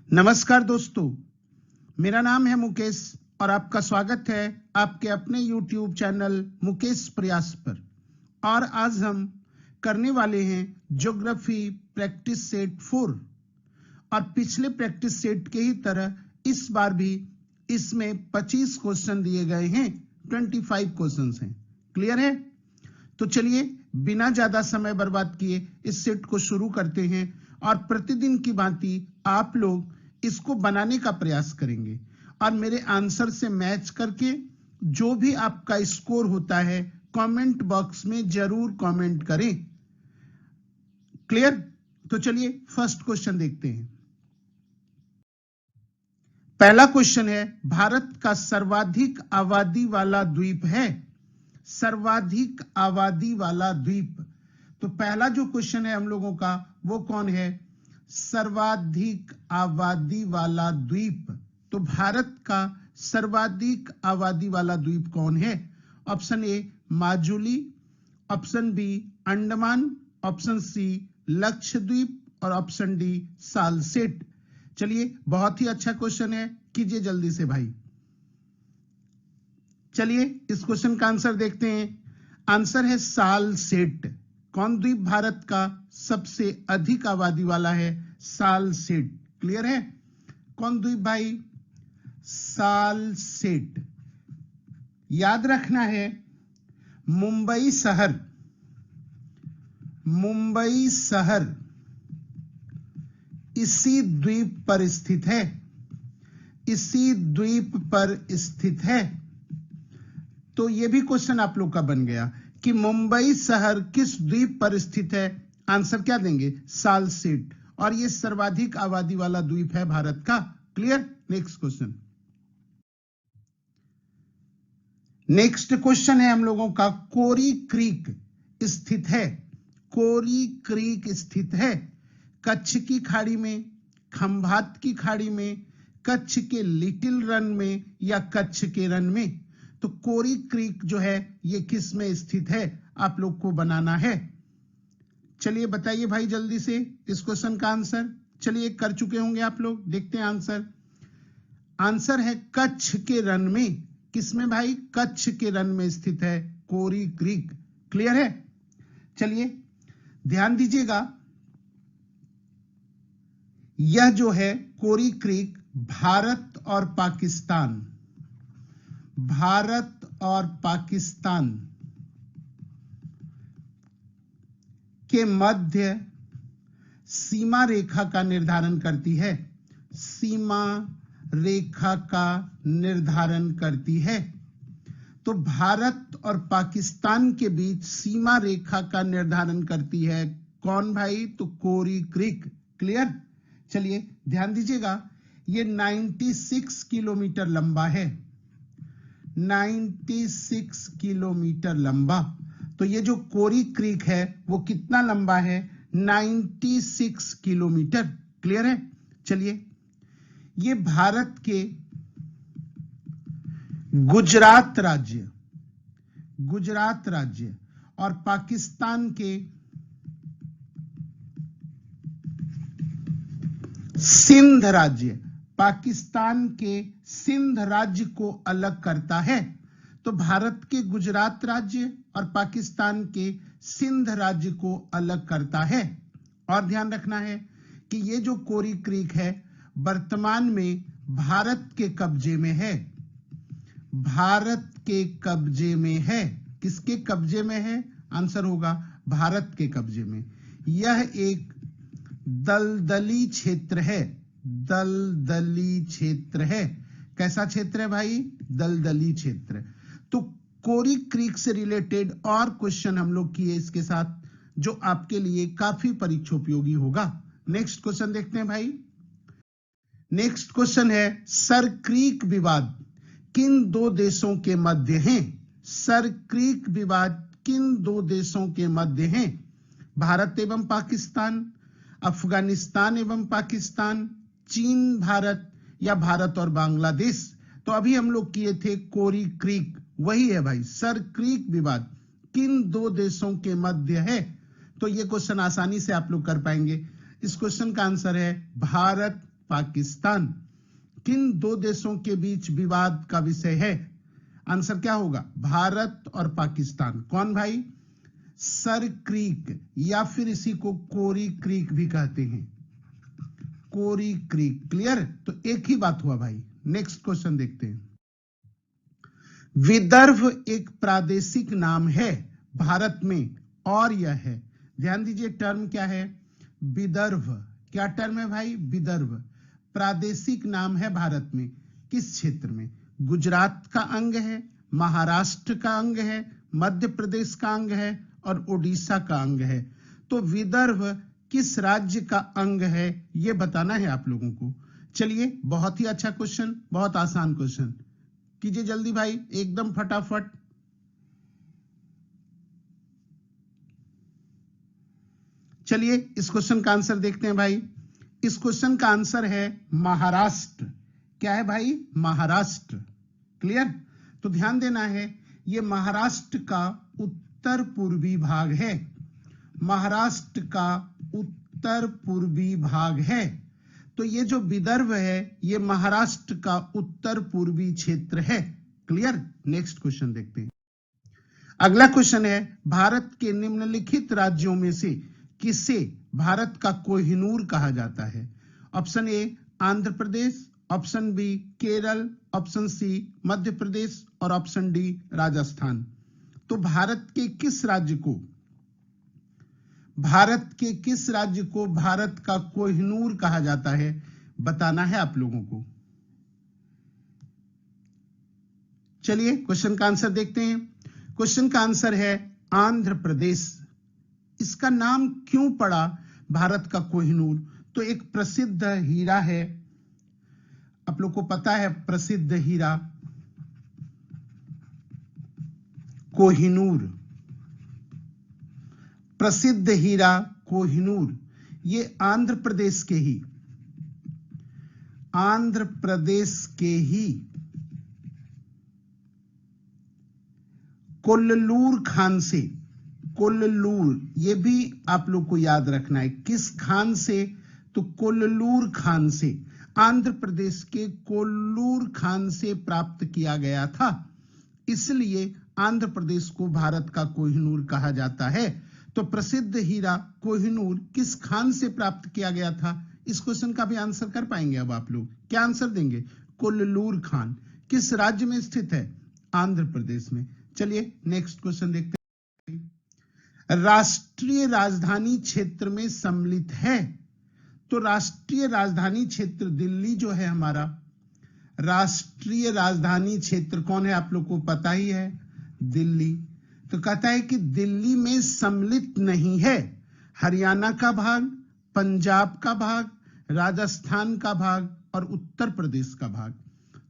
नमस्कार दोस्तों, मेरा नाम है मुकेश और आपका स्वागत है आपके अपने YouTube चैनल मुकेश प्रयास पर। और आज हम करने वाले हैं ज्योग्राफी प्रैक्टिस सेट 4 और पिछले प्रैक्टिस सेट के ही तरह इस बार भी इसमें 25 क्वेश्चन दिए गए हैं, 25 क्वेश्चंस हैं। क्लियर है? तो चलिए बिना ज्यादा समय बर्बाद किए इस सेट को शुरू करते हैं और प्रतिदिन की भांति आप लोग इसको बनाने का प्रयास करेंगे और मेरे आंसर से मैच करके जो भी आपका स्कोर होता है कमेंट बॉक्स में जरूर कमेंट करें। क्लियर? तो चलिए फर्स्ट क्वेश्चन देखते हैं। पहला क्वेश्चन है, भारत का सर्वाधिक आबादी वाला द्वीप है। सर्वाधिक आबादी वाला द्वीप। तो पहला जो क्वेश्चन है हम लोगों का वो कौन है? सर्वाधिक आबादी वाला द्वीप। तो भारत का सर्वाधिक आबादी वाला द्वीप कौन है? Option A Majuli, option B Andaman, option C Lakshadweep और ऑप्शन डी सालसेट। चलिए बहुत ही अच्छा क्वेश्चन है, कीजिए जल्दी से भाई। चलिए इस क्वेश्चन का आंसर देखते हैं। आंसर है सालसेट। कौन द्वीप भारत का सबसे अधिक आबादी वाला है? सालसेट। क्लियर है? कौन द्वीप भाई? सालसेट। याद रखना है मुंबई शहर, मुंबई शहर इसी द्वीप पर स्थित है, इसी द्वीप पर स्थित है। तो यह भी क्वेश्चन आप लोग का बन गया कि मुंबई शहर किस द्वीप पर स्थित है। आंसर क्या देंगे? सालसेट। और यह सर्वाधिक आबादी वाला द्वीप है भारत का। Clear? Next question. Next question है हम लोगों का, कोरी क्रीक स्थित है। कोरी क्रीक स्थित है कच्छ की खाड़ी में, खंभात की खाड़ी में, कच्छ के लिटिल रन में या कच्छ के रन में। तो कोरी क्रीक जो है ये किस में स्थित है आप लोग को बनाना है। चलिए बताइए भाई जल्दी से इस क्वेश्चन का आंसर। चलिए कर चुके होंगे आप लोग, देखते हैं आंसर। आंसर है कच्छ के रन में। किसमें भाई? कच्छ के रन में स्थित है कोरी क्रीक। क्लियर है? चलिए ध्यान दीजिएगा, यह जो है कोरी क्रीक भारत और पाकिस्तान, भारत और पाकिस्तान के मध्य सीमा रेखा का निर्धारण करती है। सीमा रेखा का निर्धारण करती है। तो भारत और पाकिस्तान के बीच सीमा रेखा का निर्धारण करती है कौन भाई? तो कोरी क्रीक। क्लियर? चलिए ध्यान दीजिएगा, ये 96 किलोमीटर लंबा है, 96 किलोमीटर लंबा। तो ये जो कोरी क्रीक है वो कितना लंबा है? 96 किलोमीटर। क्लियर है? चलिए ये भारत के गुजरात राज्य, गुजरात राज्य और पाकिस्तान के सिंध राज्य, पाकिस्तान के सिंध राज्य को अलग करता है। तो भारत के गुजरात राज्य और पाकिस्तान के सिंध राज्य को अलग करता है। और ध्यान रखना है कि ये जो कोरी क्रीक है वर्तमान में भारत के कब्जे में है, भारत के कब्जे में है। किसके कब्जे में है? आंसर होगा भारत के कब्जे में। यह एक दलदली क्षेत्र है, दलदली क्षेत्र है। कैसा क्षेत्र है भाई? दलदली क्षेत्र। तो कोरी क्रीक से रिलेटेड और क्वेश्चन हम लोग किए इसके साथ, जो आपके लिए काफी परीक्षा उपयोगी होगा। नेक्स्ट क्वेश्चन देखते हैं भाई। नेक्स्ट क्वेश्चन है, सर क्रीक विवाद किन दो देशों के मध्य है? सर क्रीक विवाद किन दो देशों के मध्य है? भारत एवं पाकिस्तान, अफगानिस्तान एवं पाकिस्तान, चीन भारत या भारत और बांग्लादेश। तो अभी हम लोग किए थे कोरी क्रीक, वही है भाई सर क्रीक विवाद किन दो देशों के मध्य है। तो ये क्वेश्चन आसानी से आप लोग कर पाएंगे। इस क्वेश्चन का आंसर है भारत पाकिस्तान किन दो देशों के बीच विवाद का विषय है? आंसर क्या होगा? भारत और पाकिस्तान। कौन भाई? सर क्रीक या फिर इसी को कोरी क्रीक भी कहते हैं, कोरी क्रीक। क्लियर? तो एक ही बात हुआ भाई। नेक्स्ट क्वेश्चन देखते हैं। विदर्भ एक प्रादेशिक नाम है भारत में और यह है, ध्यान दीजिए टर्म क्या है? विदर्भ। क्या टर्म है भाई? विदर्भ प्रादेशिक नाम है भारत में। किस क्षेत्र में? गुजरात का अंग है, महाराष्ट्र का अंग है, मध्य प्रदेश का अंग है और उड़ीसा का अंग है। तो विदर्भ किस राज्य का अंग है यह बताना है आप लोगों को। चलिए, बहुत ही अच्छा क्वेश्चन, बहुत आसान क्वेश्चन, कीजिए जल्दी भाई, एकदम फटाफट। चलिए इस क्वेश्चन का आंसर देखते हैं भाई। इस क्वेश्चन का आंसर है महाराष्ट्र। क्या है भाई? महाराष्ट्र। क्लियर? तो ध्यान देना है, यह महाराष्ट्र का उत्तर पूर्वी भाग है। महाराष्ट्र का उत्तर पूर्वी भाग है। तो ये जो विदर्भ है ये महाराष्ट्र का उत्तर पूर्वी क्षेत्र है। क्लियर? नेक्स्ट क्वेश्चन देखते हैं। अगला क्वेश्चन है, भारत के निम्नलिखित राज्यों में से किसे भारत का कोहिनूर कहा जाता है? Option A Andhra Pradesh, option B Kerala, option C Madhya Pradesh और ऑप्शन डी राजस्थान। तो भारत के किस राज्य को भारत का कोहिनूर कहा जाता है बताना है आप लोगों को। चलिए क्वेश्चन का आंसर देखते हैं। क्वेश्चन का आंसर है आंध्र प्रदेश। इसका नाम क्यों पड़ा भारत का कोहिनूर? तो एक प्रसिद्ध हीरा है, आप लोग को पता है, प्रसिद्ध हीरा कोहिनूर। प्रसिद्ध हीरा कोहिनूर ये आंध्र प्रदेश के ही कोल्लूर खान से, कोल्लूर ये भी आप लोग को याद रखना है, किस खान से? तो कोल्लूर खान से, आंध्र प्रदेश के कोल्लूर खान से प्राप्त किया गया था। इसलिए आंध्र प्रदेश को भारत का कोहिनूर कहा जाता है। तो प्रसिद्ध हीरा कोहिनूर किस खान से प्राप्त किया गया था? इस क्वेश्चन का भी आंसर कर पाएंगे अब आप लोग? क्या आंसर देंगे? कोल्लूर खान। किस राज्य में स्थित है? आंध्र प्रदेश में। चलिए नेक्स्ट क्वेश्चन देखते हैं। राष्ट्रीय राजधानी क्षेत्र में सम्मिलित है। तो राष्ट्रीय राजधानी क्षेत्र दिल्ली जो है हमारा, राष्ट्रीय राजधानी क्षेत्र कौन है? आप लोग को पता ही है, दिल्ली। तो कहता है कि दिल्ली में सम्मिलित नहीं है हरियाणा का भाग, पंजाब का भाग, राजस्थान का भाग और उत्तर प्रदेश का भाग।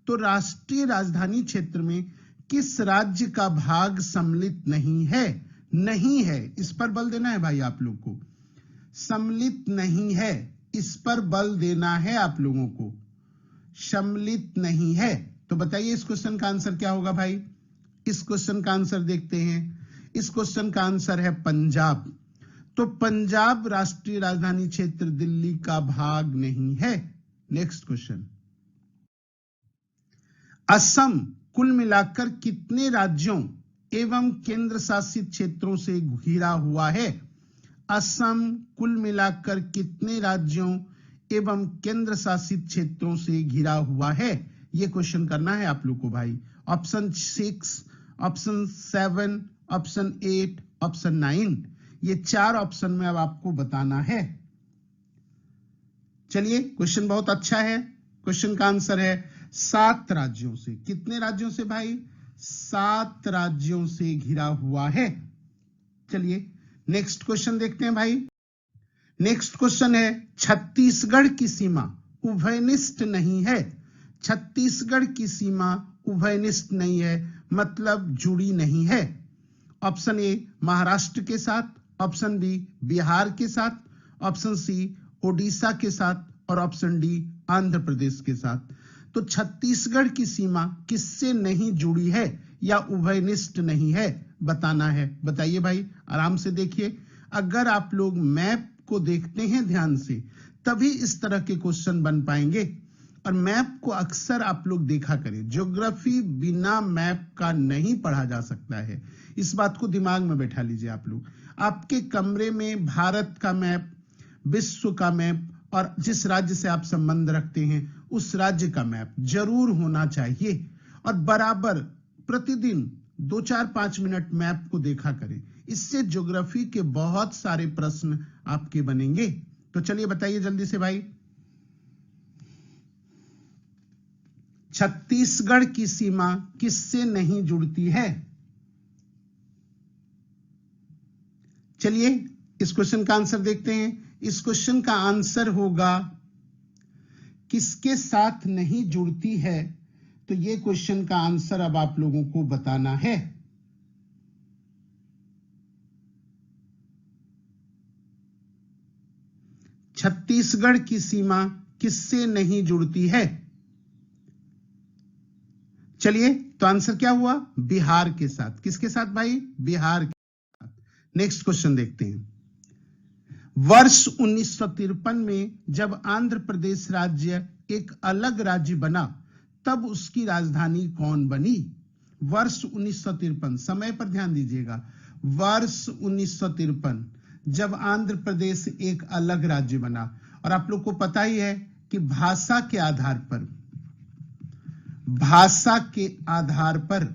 तो राष्ट्रीय राजधानी क्षेत्र में किस राज्य का भाग सम्मिलित नहीं है? नहीं है, इस पर बल देना है भाई आप लोग को। सम्मिलित नहीं है, इस पर बल देना है आप लोगों को। सम्मिलित नहीं है। तो बताइए इस क्वेश्चन का आंसर क्या होगा भाई? इस क्वेश्चन का आंसर देखते हैं। इस क्वेश्चन का आंसर है पंजाब। तो पंजाब राष्ट्रीय राजधानी क्षेत्र दिल्ली का भाग नहीं है। Next question. असम कुल मिलाकर कितने राज्यों एवं केंद्र शासित क्षेत्रों से घिरा हुआ है? असम कुल मिलाकर कितने राज्यों एवं केंद्र शासित क्षेत्रों से घिरा हुआ है? यह क्वेश्चन करना है आप लोग को भाई। ऑप्शन 6, ऑप्शन 7, ऑप्शन 8, ऑप्शन 9, ये 4 ऑप्शन में अब आपको बताना है। चलिए क्वेश्चन बहुत अच्छा है। क्वेश्चन का आंसर है 7 राज्यों से। कितने राज्यों से भाई? 7 राज्यों से घिरा हुआ है। चलिए नेक्स्ट क्वेश्चन देखते हैं भाई। नेक्स्ट क्वेश्चन है, छत्तीसगढ़ की सीमा उभयनिष्ठ नहीं है। छत्तीसगढ़ की सीमा उभयनिष्ठ नहीं है मतलब जुड़ी नहीं है। ऑप्शन ए महाराष्ट्र के साथ, ऑप्शन बी बिहार के साथ, ऑप्शन सी ओडिशा के साथ और ऑप्शन डी आंध्र प्रदेश के साथ। तो छत्तीसगढ़ की सीमा किससे नहीं जुड़ी है या उभयनिष्ठ नहीं है बताना है। बताइए भाई, आराम से देखिए। अगर आप लोग मैप को देखते हैं ध्यान से तभी इस तरह के क्वेश्चन बन पाएंगे। और मैप को अक्सर आप लोग देखा करें, ज्योग्राफी बिना मैप का नहीं पढ़ा जा सकता है, इस बात को दिमाग में बैठा लीजिए आप लोग। आपके कमरे में भारत का मैप, विश्व का मैप और जिस राज्य से आप संबंध रखते हैं उस राज्य का मैप जरूर होना चाहिए। और बराबर प्रतिदिन 2-4-5 मिनट मैप को देखा करें, इससे ज्योग्राफी के बहुत सारे प्रश्न आपके बनेंगे। तो चलिए बताइए जल्दी से भाई, छत्तीसगढ़ की सीमा किससे नहीं जुड़ती है? चलिए इस क्वेश्चन का आंसर देखते हैं। इस क्वेश्चन का आंसर होगा किसके साथ नहीं जुड़ती है। तो ये क्वेश्चन का आंसर अब आप लोगों को बताना है। छत्तीसगढ़ की सीमा किससे नहीं जुड़ती है? चलिए तो आंसर क्या हुआ? बिहार के साथ। किसके साथ भाई? बिहार के साथ। नेक्स्ट क्वेश्चन देखते हैं। वर्ष 1953 में जब आंध्र प्रदेश राज्य एक अलग राज्य बना तब उसकी राजधानी कौन बनी? वर्ष 1953, समय पर ध्यान दीजिएगा। वर्ष 1953 जब आंध्र प्रदेश एक अलग राज्य बना, और आप लोग को पता ही है कि भाषा के आधार पर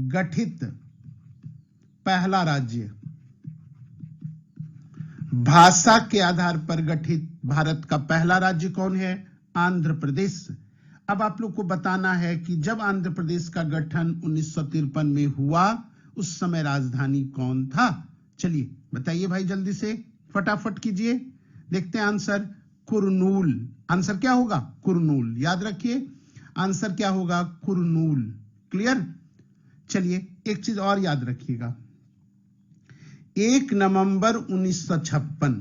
गठित पहला राज्य, भाषा के आधार पर गठित भारत का पहला राज्य कौन है? आंध्र प्रदेश। अब आप लोग को बताना है कि जब आंध्र प्रदेश का गठन 1953 में हुआ उस समय राजधानी कौन था? चलिए बताइए भाई जल्दी से, फटाफट कीजिए। देखते हैं आंसर, कुरनूल। आंसर क्या होगा? कुरनूल। याद रखिए आंसर क्या होगा? कुरनूल। क्लियर? चलिए एक चीज और याद रखिएगा, 1 नवंबर 1956,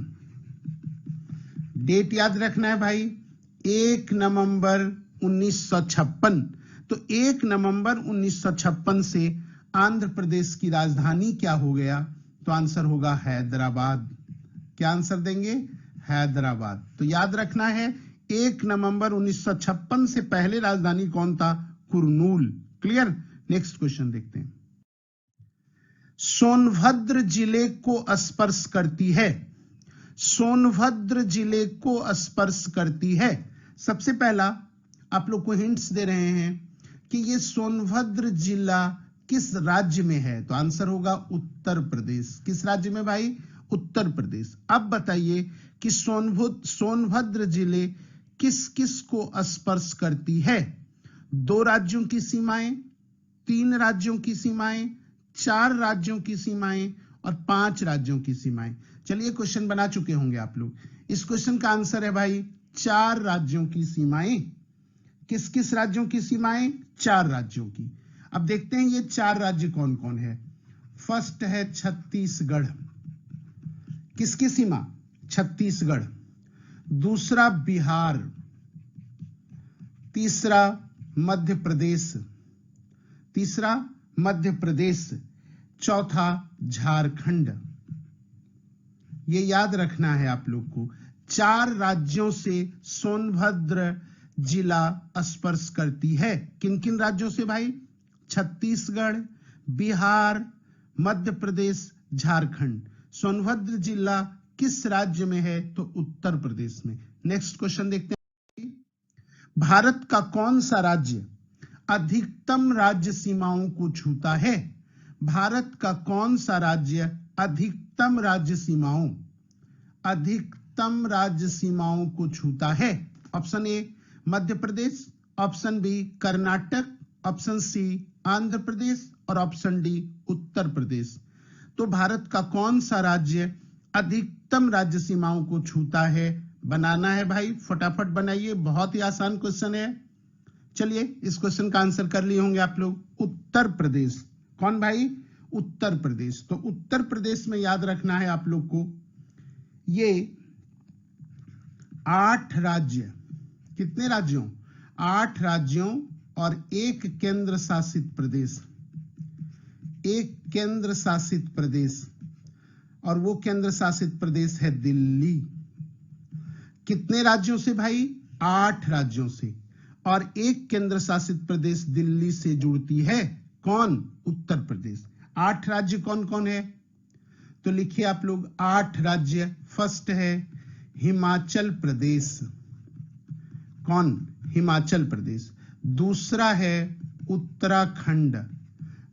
डेट याद रखना है भाई, 1 नवंबर 1956। तो 1 नवंबर 1956 से आंध्र प्रदेश की राजधानी क्या हो गया? तो आंसर होगा हैदराबाद। क्या आंसर देंगे? हैदराबाद। तो याद रखना है 1 नवंबर 1956 से पहले राजधानी कौन था? कुरनूल। क्लियर? नेक्स्ट क्वेश्चन देखते हैं। सोनभद्र जिले को स्पर्श करती है, सोनभद्र जिले को स्पर्श करती है। सबसे पहला आप लोग को हिंट्स दे रहे हैं कि ये सोनभद्र जिला किस राज्य में है? तो आंसर होगा उत्तर प्रदेश। किस राज्य में भाई? उत्तर प्रदेश। अब बताइए कि सोनभद्र जिले किस किस को स्पर्श करती है? 2 राज्यों की सीमाएं, 3 राज्यों की सीमाएं, 4 राज्यों की सीमाएं और 5 राज्यों की सीमाएं। चलिए क्वेश्चन बना चुके होंगे आप लोग। इस क्वेश्चन का आंसर है भाई 4 राज्यों की सीमाएं। किस किस राज्यों की सीमाएं? 4 राज्यों की। अब देखते हैं ये 4 राज्य कौन कौन है। फर्स्ट है छत्तीसगढ़। किसकी सीमा? छत्तीसगढ़। दूसरा बिहार, तीसरा मध्य प्रदेश, चौथा झारखंड। ये याद रखना है आप लोग को। 4 राज्यों से सोनभद्र जिला स्पर्श करती है। किन किन राज्यों से भाई? छत्तीसगढ़, बिहार, मध्य प्रदेश, झारखंड। सोनभद्र जिला किस राज्य में है? तो उत्तर प्रदेश में। नेक्स्ट क्वेश्चन देखते हैं। भारत का कौन सा राज्य अधिकतम राज्य सीमाओं को छूता है? भारत का कौन सा राज्य अधिकतम राज्य सीमाओं को छूता है? Option A Madhya Pradesh, option B Karnataka, option C Andhra Pradesh और ऑप्शन डी उत्तर प्रदेश। तो भारत का कौन सा राज्य अधिकतम राज्य सीमाओं को छूता है? बनाना है भाई, फटाफट बनाइए, बहुत ही आसान क्वेश्चन है। चलिए इस क्वेश्चन का आंसर कर लिए होंगे आप लोग। उत्तर प्रदेश। कौन भाई? उत्तर प्रदेश। तो उत्तर प्रदेश में याद रखना है आप लोग को, ये 8 राज्य, कितने राज्यों? 8 राज्यों और 1 केंद्र शासित प्रदेश, 1 केंद्र शासित प्रदेश, और वो केंद्र शासित प्रदेश है दिल्ली। कितने राज्यों से भाई? 8 राज्यों से। और एक केंद्र शासित प्रदेश दिल्ली से जुड़ती है, कौन? उत्तर प्रदेश। 8 राज्य कौन कौन है? तो लिखिए आप लोग 8 राज्य। फर्स्ट है हिमाचल प्रदेश, कौन? हिमाचल प्रदेश। दूसरा है उत्तराखंड,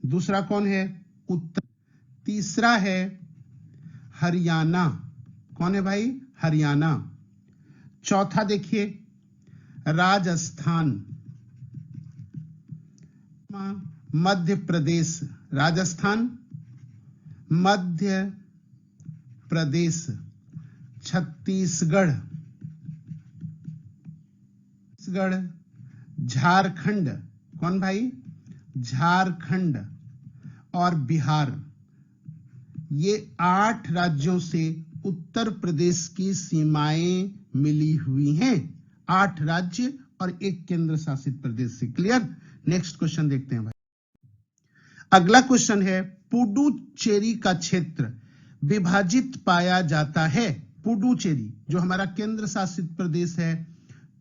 दूसरा कौन है? उत्तर। तीसरा है हरियाणा, कौन है भाई? हरियाणा। चौथा देखिए राजस्थान, मध्य प्रदेश, राजस्थान, मध्य प्रदेश। छत्तीसगढ़, झारखंड, कौन भाई? झारखंड। और बिहार। ये 8 राज्यों से उत्तर प्रदेश की सीमाएं मिली हुई हैं। 8 राज्य और एक केंद्र शासित प्रदेश से। क्लियर? नेक्स्ट क्वेश्चन देखते हैं भाई। अगला क्वेश्चन है पुडुचेरी का क्षेत्र विभाजित पाया जाता है। पुडुचेरी जो हमारा केंद्र शासित प्रदेश है,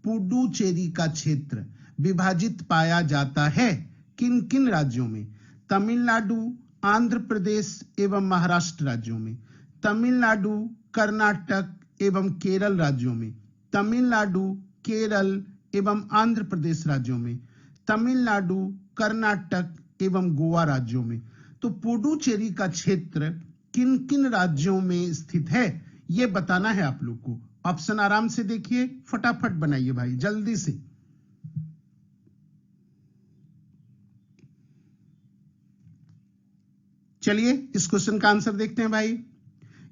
पुडुचेरी का क्षेत्र विभाजित पाया जाता है किन किन राज्यों में? तमिलनाडु, आंध्र प्रदेश एवं महाराष्ट्र राज्यों में। तमिलनाडु, कर्नाटक एवं केरल राज्यों में। तमिलनाडु, केरल एवं आंध्र प्रदेश राज्यों में। तमिलनाडु, कर्नाटक एवं गोवा राज्यों में। तो पुडुचेरी का क्षेत्र किन किन राज्यों में स्थित है, यह बताना है आप लोग को। ऑप्शन आराम से देखिए, फटाफट बनाइए भाई, जल्दी से। चलिए इस क्वेश्चन का आंसर देखते हैं भाई।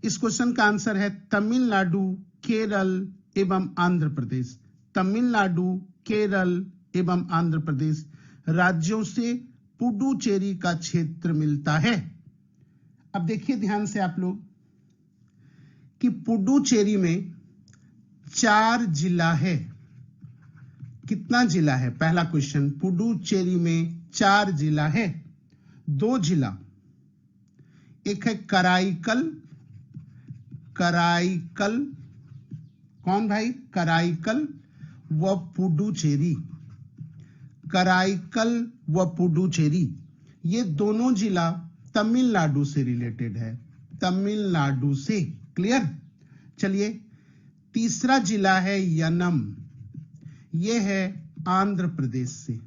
इस क्वेश्चन का आंसर है तमिलनाडु, केरल एवं आंध्र प्रदेश। तमिलनाडु, केरल एवं आंध्र प्रदेश राज्यों से पुडुचेरी का क्षेत्र मिलता है। अब देखिए ध्यान से आप लोग कि पुडुचेरी में 4 जिला है। कितना जिला है? पहला क्वेश्चन, पुडुचेरी में 4 जिला है। 2 जिला, एक है कराईकल, कराईकल, कौन भाई? कराईकल व पुडुचेरी। कराईकल व पुडुचेरी ये दोनों जिला तमिलनाडु से रिलेटेड है, तमिलनाडु से। क्लियर? चलिए तीसरा जिला है यनम, ये है आंध्र प्रदेश से।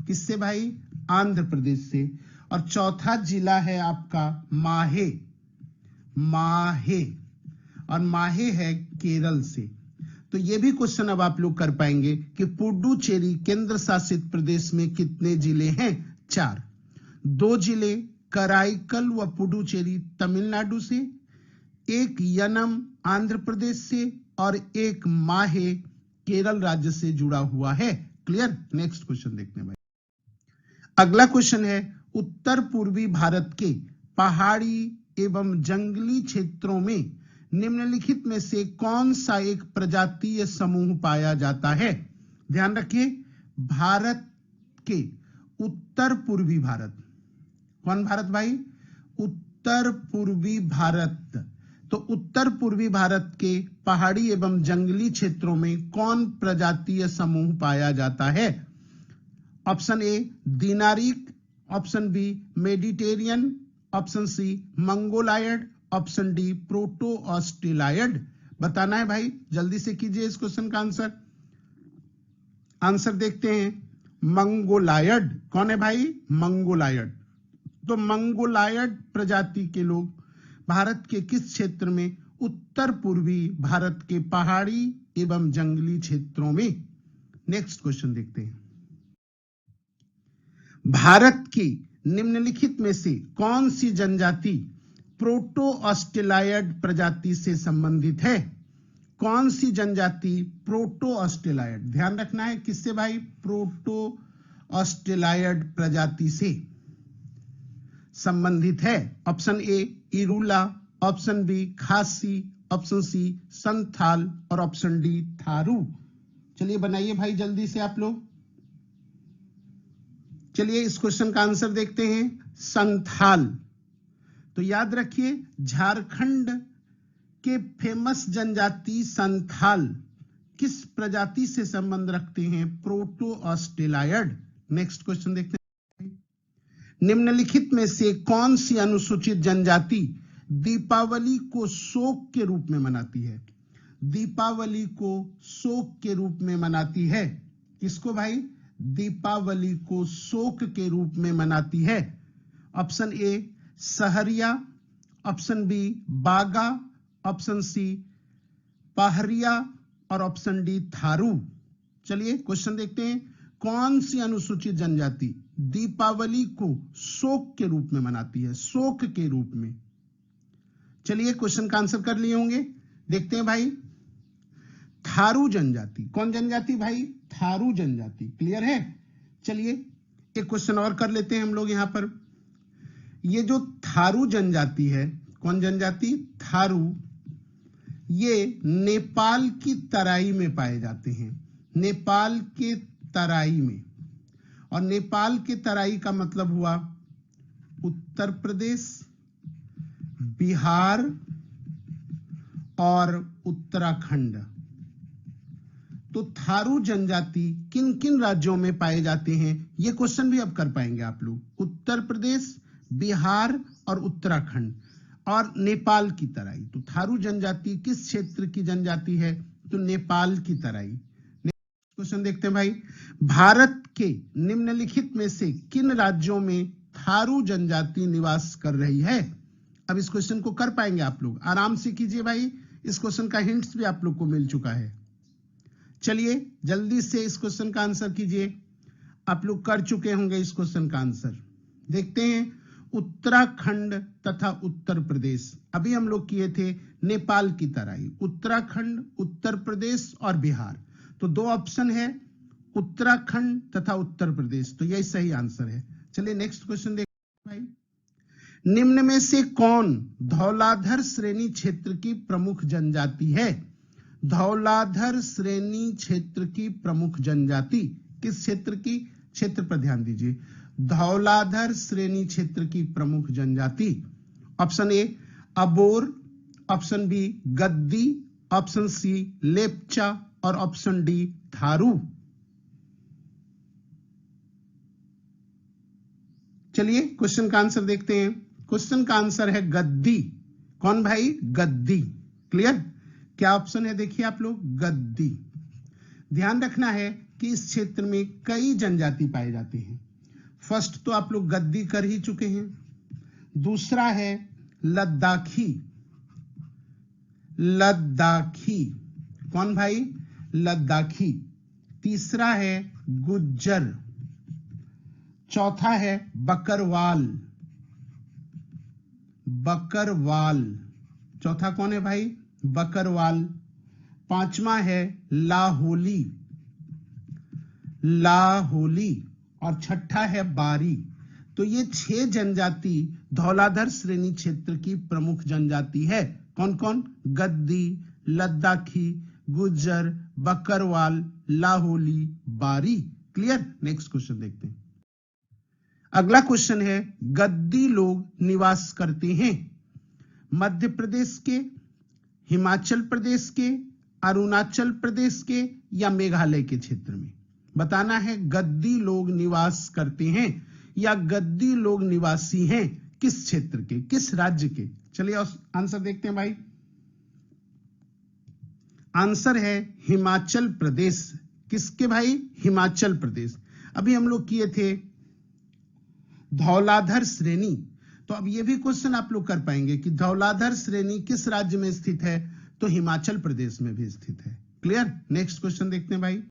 किससे भाई? आंध्र प्रदेश से। और चौथा जिला है आपका माहे, माहे, और माहे है केरल से। तो ये भी क्वेश्चन अब आप लोग कर पाएंगे कि पुडुचेरी केंद्र शासित प्रदेश में कितने जिले हैं? 4। 2 जिले कराईकल व पुडुचेरी तमिलनाडु से, एक यनम आंध्र प्रदेश से, और एक माहे केरल राज्य से जुड़ा हुआ है। क्लियर? नेक्स्ट क्वेश्चन देखते हैं भाई। अगला क्वेश्चन है उत्तर पूर्वी भारत के पहाड़ी एवं जंगली क्षेत्रों में निम्नलिखित में से कौन सा एक प्रजातीय समूह पाया जाता है? ध्यान रखिए, भारत के उत्तर पूर्वी भारत, कौन भारत भाई? उत्तर पूर्वी भारत। तो उत्तर पूर्वी भारत के पहाड़ी एवं जंगली क्षेत्रों में कौन प्रजातीय समूह पाया जाता है? Option A Dinaric, option B Mediterranean, option C Mongoloid, option D proto Australoid. बताना है भाई, जल्दी से कीजिए इस क्वेश्चन का आंसर। आंसर देखते हैं, मंगोलायड। कौन है भाई? मंगोलायड। तो मंगोलायड प्रजाति के लोग भारत के किस क्षेत्र में? उत्तर पूर्वी भारत के पहाड़ी एवं जंगली क्षेत्रों में। नेक्स्ट क्वेश्चन देखते हैं। भारत की निम्नलिखित में से कौन सी जनजाति प्रोटो ऑस्ट्रेलायड प्रजाति से संबंधित है? कौन सी जनजाति प्रोटो ऑस्ट्रेलायड? ध्यान रखना है, किससे भाई? प्रोटो ऑस्ट्रेलायड प्रजाति से संबंधित है। Option A Irula, option B Khasi, option C Santhal, और ऑप्शन डी थारू। चलिए बनाइए भाई जल्दी से आप लोग। चलिए इस क्वेश्चन का आंसर देखते हैं, संथाल। तो याद रखिए झारखंड के फेमस जनजाति संथाल किस प्रजाति से संबंध रखते हैं? प्रोटो ऑस्ट्रेलायड। नेक्स्ट क्वेश्चन देखते हैं। निम्नलिखित में से कौन सी अनुसूचित जनजाति दीपावली को शोक के रूप में मनाती है? दीपावली को शोक के रूप में मनाती है। किसको भाई? दीपावली को शोक के रूप में मनाती है। Option A Sahariya, option B Baga, option C Pahariya और ऑप्शन डी थारू। चलिए क्वेश्चन देखते हैं। कौन सी अनुसूचित जनजाति दीपावली को शोक के रूप में मनाती है? शोक के रूप में। चलिए क्वेश्चन का आंसर कर लिए होंगे, देखते हैं भाई। थारू जनजाति। कौन जनजाति भाई? थारू जनजाति। क्लियर है? चलिए एक क्वेश्चन और कर लेते हैं हम लोग यहां पर। ये जो थारू जनजाति है, कौन जनजाति? थारू, ये नेपाल की तराई में पाए जाते हैं। नेपाल के तराई में। और नेपाल के तराई का मतलब हुआ उत्तर प्रदेश, बिहार और उत्तराखंड। तो थारू जनजाति किन किन राज्यों में पाए जाते हैं, ये क्वेश्चन भी अब कर पाएंगे आप लोग। उत्तर प्रदेश, बिहार और उत्तराखंड और नेपाल की तराई। तो थारू जनजाति किस क्षेत्र की जनजाति है? तो नेपाल की तराई। क्वेश्चन देखते हैं भाई। भारत के निम्नलिखित में से किन राज्यों में थारू जनजाति निवास कर रही है? अब इस क्वेश्चन को कर पाएंगे आप लोग, आराम से कीजिए भाई। इस क्वेश्चन का हिंट्स भी आप लोग को मिल चुका है। चलिए जल्दी से इस क्वेश्चन का आंसर कीजिए। आप लोग कर चुके होंगे इस क्वेश्चन का आंसर। देखते हैं। उत्तराखंड तथा उत्तर प्रदेश। अभी हम लोग किए थे नेपाल की तराई। उत्तराखंड, उत्तर प्रदेश और बिहार। तो दो ऑप्शन है, उत्तराखंड तथा उत्तर प्रदेश। तो यही सही आंसर है। चलिए नेक्स्ट क्वेश्चन देखते हैं भाई। निम्न में से कौन धौलाधर श्रेणी क्षेत्र की प्रमुख जनजाति है? धौलाधर श्रेणी क्षेत्र की प्रमुख जनजाति किस क्षेत्र की? क्षेत्र पर ध्यान दीजिए। धौलाधर श्रेणी क्षेत्र की प्रमुख जनजाति। Option A Abor, option B Gaddi, option C Lepcha और ऑप्शन डी थारू। चलिए क्वेश्चन का आंसर देखते हैं। क्वेश्चन का आंसर है गद्दी। कौन भाई? गद्दी। क्लियर? क्या ऑप्शन है देखिए आप लोग, गद्दी। ध्यान रखना है कि इस क्षेत्र में कई जनजाति पाए जाते हैं। फर्स्ट तो आप लोग गद्दी कर ही चुके हैं। दूसरा है लद्दाखी। लद्दाखी। कौन भाई? लद्दाखी। तीसरा है गुज्जर। चौथा है बकरवाल। बकरवाल। चौथा कौन है भाई? बकरवाल। पांचवा है लाहोली। लाहोली। और छठा है बारी। तो ये 6 जनजाति धौलाधर श्रेणी क्षेत्र की प्रमुख जनजाति है। कौन कौन? गद्दी, लद्दाखी, गुज्जर, बकरवाल, लाहोली, बारी। क्लियर? नेक्स्ट क्वेश्चन देखते हैं। अगला क्वेश्चन है, गद्दी लोग निवास करते हैं मध्य प्रदेश के, हिमाचल प्रदेश के, अरुणाचल प्रदेश के या मेघालय के क्षेत्र में? बताना है गद्दी लोग निवास करते हैं या गद्दी लोग निवासी हैं किस क्षेत्र के, किस राज्य के? चलिए आंसर देखते हैं भाई। आंसर है हिमाचल प्रदेश। किसके भाई? हिमाचल प्रदेश। अभी हम लोग किए थे धौलाधर श्रेणी। तो अब ये भी क्वेश्चन आप लोग कर पाएंगे कि धौलाधर श्रेणी किस राज्य में स्थित है? तो हिमाचल प्रदेश में भी स्थित है। क्लियर? नेक्स्ट क्वेश्चन देखते हैं भाई।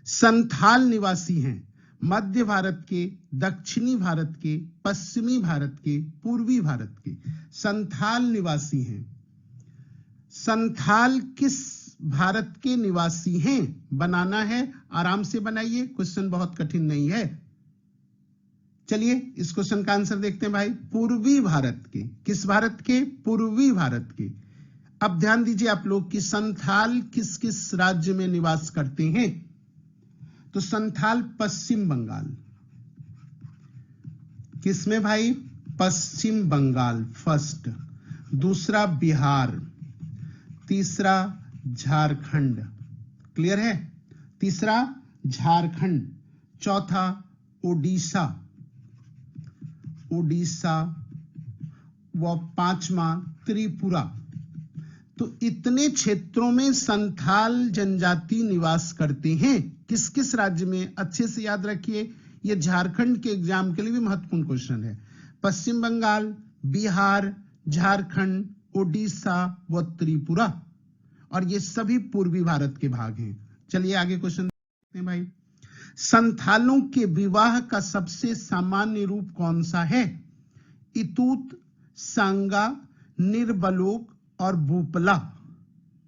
संथाल निवासी हैं मध्य भारत के, दक्षिणी भारत के, पश्चिमी भारत के, पूर्वी भारत के। संथाल निवासी हैं। संथाल किस भारत के निवासी हैं? बनाना है, आराम से बनाइए, क्वेश्चन बहुत कठिन नहीं है। चलिए इस क्वेश्चन का आंसर देखते हैं भाई। पूर्वी भारत के। किस भारत के? पूर्वी भारत के। अब ध्यान दीजिए आप लोग कि संथाल किस किस राज्य में निवास करते हैं? तो संथाल पश्चिम बंगाल। किसमें भाई? पश्चिम बंगाल फर्स्ट। दूसरा बिहार, तीसरा झारखंड, क्लियर है। तीसरा झारखंड, चौथा ओडिशा, व पांचवा त्रिपुरा। तो इतने क्षेत्रों में संथाल जनजाति निवास करते हैं। किस किस राज्य में? अच्छे से याद रखिए, ये झारखंड के एग्जाम के लिए भी महत्वपूर्ण क्वेश्चन है। पश्चिम बंगाल, बिहार, झारखंड, ओडिशा व त्रिपुरा, और ये सभी पूर्वी भारत के भाग हैं। चलिए आगे क्वेश्चन देखते हैं भाई। संथालों के विवाह का सबसे सामान्य रूप कौन सा है? इतूत, सांगा, निर्बलोक और बुपला।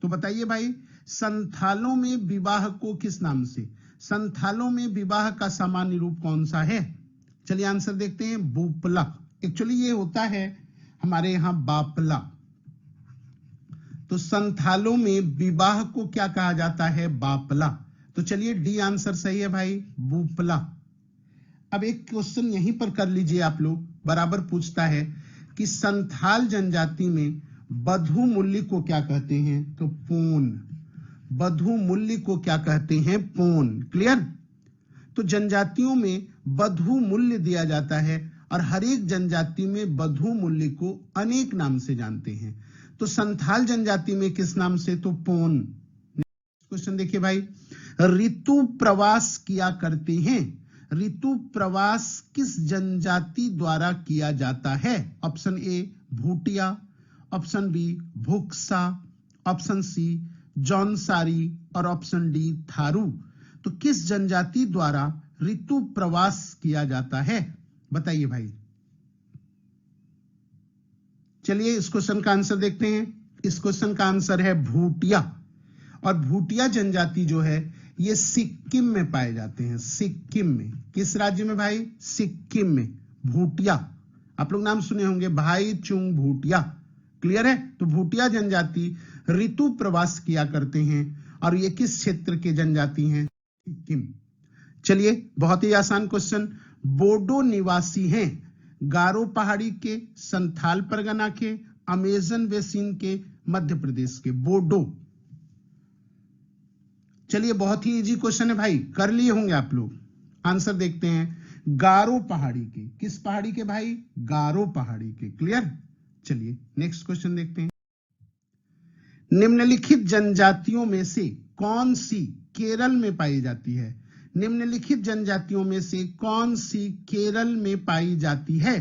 तो बताइए भाई, संथालों में विवाह को किस नाम से, संथालों में विवाह का सामान्य रूप कौन सा है? चलिए आंसर देखते हैं, बुपला। एक्चुअली ये होता है हमारे यहां बापला। तो संथालों में विवाह को क्या कहा जाता है? बापला। तो चलिए डी आंसर सही है भाई, बुपला। अब एक क्वेश्चन यहीं पर कर लीजिए आप लोग, बराबर पूछता है कि संथाल जनजाति में बधू मूल्य को क्या कहते हैं? तो पोन। बधू मूल्य को क्या कहते हैं? पोन। क्लियर। तो जनजातियों में बधू मूल्य दिया जाता है और हर एक जनजाति में बधू मूल्य को अनेक नाम से जानते हैं। तो संथाल जनजाति में किस नाम से? तो पोन। क्वेश्चन देखिए भाई, ऋतु प्रवास किया करते हैं। ऋतु प्रवास किस जनजाति द्वारा किया जाता है? Option A Bhutia, option B Buksa, option C Jaunsari और ऑप्शन डी थारू। तो किस जनजाति द्वारा ऋतु प्रवास किया जाता है? बताइए भाई। चलिए इस क्वेश्चन का आंसर देखते हैं। इस क्वेश्चन का आंसर है भूटिया। और भूटिया जनजाति जो है ये सिक्किम में पाए जाते हैं। सिक्किम में। किस राज्य में भाई? सिक्किम में। भूटिया, आप लोग नाम सुने होंगे, भाई चुंग भूटिया। क्लियर है। तो भूटिया जनजाति ऋतु प्रवास किया करते हैं और ये किस क्षेत्र के जनजाति हैं? सिक्किम। चलिए बहुत ही आसान क्वेश्चन, बोडो निवासी हैं। गारो पहाड़ी के, संथाल परगना के, अमेजन बेसिन के, मध्य प्रदेश के। बोडो। चलिए बहुत ही इजी क्वेश्चन है भाई, कर लिए होंगे आप लोग। आंसर देखते हैं, गारो पहाड़ी के। किस पहाड़ी के भाई? गारो पहाड़ी के। क्लियर। चलिए नेक्स्ट क्वेश्चन देखते हैं। निम्नलिखित जनजातियों में से कौन सी केरल में पाई जाती है? निम्नलिखित जनजातियों में से कौन सी केरल में पाई जाती है?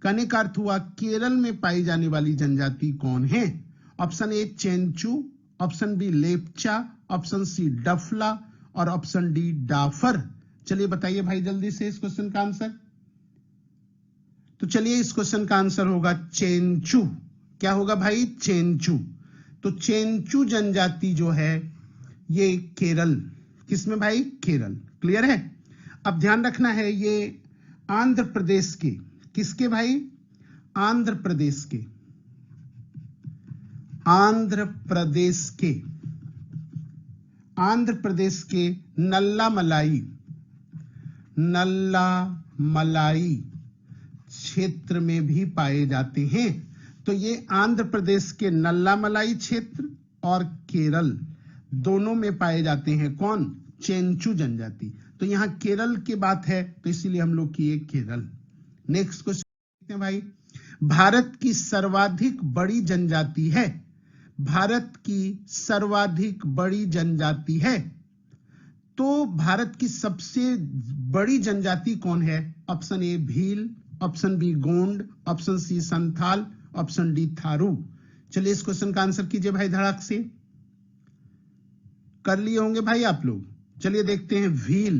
कहने का अर्थ हुआ केरल में पाई जाने वाली जनजाति कौन है? Option A Chenchu, option B Lepcha, option C Dafla और ऑप्शन डी डाफर। चलिए बताइए भाई जल्दी से इस क्वेश्चन का आंसर। तो चलिए इस क्वेश्चन का आंसर होगा चेंचू। क्या होगा भाई? चेंचू। तो चेंचू जनजाति जो है ये केरल, किसमें भाई? केरल। क्लियर है। अब ध्यान रखना है ये आंध्र प्रदेश के, किसके भाई? आंध्र प्रदेश के, आंध्र प्रदेश के, आंध्र प्रदेश के नल्ला मलाई क्षेत्र में भी पाए जाते हैं। तो ये आंध्र प्रदेश के नल्ला मलाई क्षेत्र और केरल दोनों में पाए जाते हैं। कौन? चेंचू जनजाति। तो यहां केरल की बात है तो इसीलिए हम लोग किए केरल। नेक्स्ट क्वेश्चन देखते हैं भाई। भारत की सर्वाधिक बड़ी जनजाति है। भारत की सर्वाधिक बड़ी जनजाति है। तो भारत की सबसे बड़ी जनजाति कौन है? Option A Bhil, option B Gond, option C Santhal, option D Tharu. चलिए इस क्वेश्चन का आंसर कीजिए भाई धड़ाक से। कर लिए होंगे भाई आप लोग। चलिए देखते हैं भील।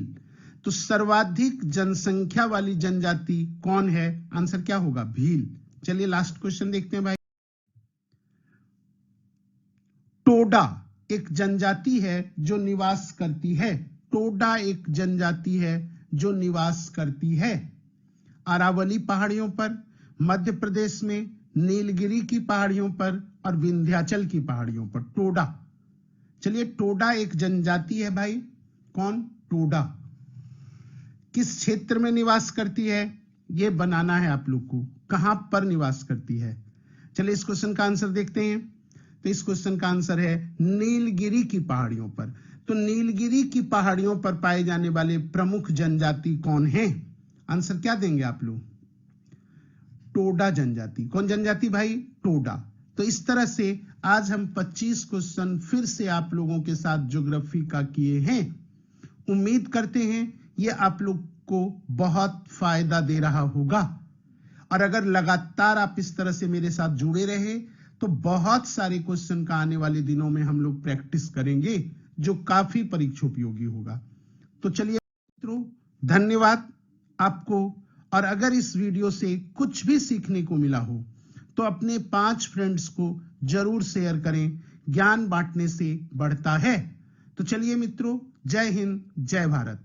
तो सर्वाधिक जनसंख्या वाली जनजाति कौन है? आंसर क्या होगा? भील। चलिए लास्ट क्वेश्चन देखते हैं भाई। टोडा एक जनजाति है जो निवास करती है। टोडा एक जनजाति है जो निवास करती है अरावली पहाड़ियों पर, मध्य प्रदेश में नीलगिरी की पहाड़ियों पर और विंध्याचल की पहाड़ियों पर। टोडा। चलिए टोडा एक जनजाति है भाई। कौन? टोडा। किस क्षेत्र में निवास करती है? यह बनाना है आप लोग को, कहां पर निवास करती है। चलिए इस क्वेश्चन का आंसर देखते हैं। तो इस क्वेश्चन का आंसर है नीलगिरी की पहाड़ियों पर। तो नीलगिरी की पहाड़ियों पर पाए जाने वाले प्रमुख जनजाति कौन है? आंसर क्या देंगे आप लोग? टोडा जनजाति। कौन जनजाति भाई? टोडा। तो इस तरह से आज हम 25 क्वेश्चन फिर से आप लोगों के साथ ज्योग्राफी का किए हैं। उम्मीद करते हैं ये आप लोग को बहुत फायदा दे रहा होगा, और अगर लगातार आप इस तरह से मेरे साथ जुड़े रहे तो बहुत सारे क्वेश्चन का आने वाले दिनों में हम लोग प्रैक्टिस करेंगे, जो काफी परीक्षा उपयोगी होगा। तो चलिए मित्रों, धन्यवाद आपको। और अगर इस वीडियो से कुछ भी सीखने को मिला हो तो अपने 5 फ्रेंड्स को जरूर शेयर करें। ज्ञान बांटने से बढ़ता है। तो चलिए मित्रों, जय हिंद, जय भारत।